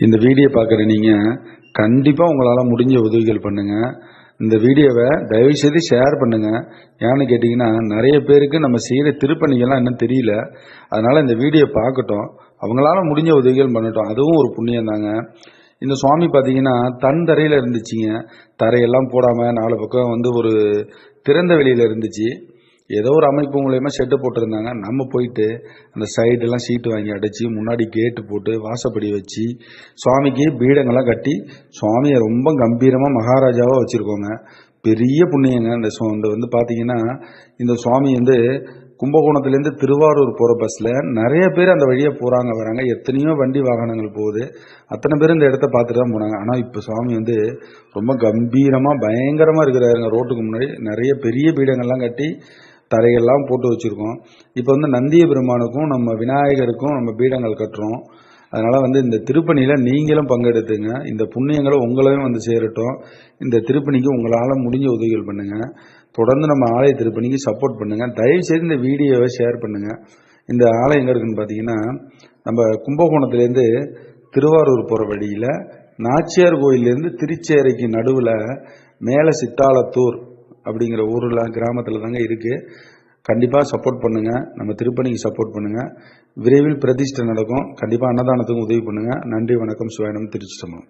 இந்த வீடியோ பார்க்குற நீங்கள் கண்டிப்பாக உங்களால் முடிஞ்ச உதவிகள் பண்ணுங்கள். இந்த வீடியோவை தயவுசெய்து ஷேர் பண்ணுங்கள். ஏன்னு கேட்டிங்கன்னா நிறைய பேருக்கு நம்ம செய்கிற திருப்பணிகள்லாம் இன்னும் தெரியல. அதனால் இந்த வீடியோ பார்க்கட்டும், அவங்களால முடிஞ்ச உதவிகள் பண்ணட்டும். அதுவும் ஒரு புண்ணியம் தாங்க. இந்த சுவாமி பார்த்தீங்கன்னா தன் தரையில் இருந்துச்சுங்க. தரையெல்லாம் போடாமல் 4 பக்கம் ஒரு திறந்த வெளியில் இருந்துச்சு. ஏதோ ஒரு அமைப்பு மூலயமா ஷெட்டு போட்டிருந்தாங்க. நம்ம போயிட்டு அந்த சைடெல்லாம் சீட்டு வாங்கி அடைச்சி முன்னாடி கேட்டு போட்டு வாசப்படி வச்சு சுவாமிக்கு பீடங்கள்லாம் கட்டி சுவாமியை ரொம்ப கம்பீரமாக மகாராஜாவாக வச்சுருக்கோங்க. பெரிய புண்ணியங்க. இந்த பார்த்தீங்கன்னா இந்த சுவாமி கும்பகோணத்துலேருந்து திருவாரூர் போகிற பஸ்ஸில் நிறைய பேர் அந்த வழியாக போகிறாங்க வராங்க. எத்தனையோ வண்டி வாகனங்கள் போகுது. அத்தனை பேர் இந்த இடத்த பார்த்துட்டு தான் போனாங்க. ஆனால் இப்போ சுவாமி ரொம்ப கம்பீரமாக பயங்கரமாக இருக்கிறாருங்க. ரோட்டுக்கு முன்னாடி நிறைய பெரிய பீடங்கள்லாம் கட்டி தரையெல்லாம் போட்டு வச்சுருக்கோம். இப்போ நந்திய பெருமானுக்கும் நம்ம விநாயகருக்கும் நம்ம பீடங்கள் கட்டுறோம். அதனால் இந்த திருப்பணியில் நீங்களும் பங்கெடுத்துங்க. இந்த புண்ணியங்களும் உங்களையும் சேரட்டும். இந்த திருப்பணிக்கு உங்களால் முடிஞ்ச உதவிகள் பண்ணுங்கள். தொடர்ந்து நம்ம ஆலய திருப்பணிக்கு சப்போர்ட் பண்ணுங்கள். தயவுசெய்து இந்த வீடியோவை ஷேர் பண்ணுங்கள். இந்த ஆலயம் எங்கே இருக்குன்னு பார்த்தீங்கன்னா நம்ம கும்பகோணத்துலேருந்து திருவாரூர் போகிற வழியில் நாச்சியார் கோயிலேருந்து திருச்சேரைக்கு நடுவில் மேலே சித்தாலத்தூர் அப்படிங்கிற ஊரில் கிராமத்தில் தாங்க இருக்குது. கண்டிப்பாக சப்போர்ட் பண்ணுங்கள். நம்ம திருப்பணிக்கு சப்போர்ட் பண்ணுங்கள். விரைவில் பிரதிஷ்டை நடக்கும். கண்டிப்பாக அன்னதானத்துக்கும் உதவி பண்ணுங்கள். நன்றி, வணக்கம். சிவாய நமः. திருச்சி சம்பவம்.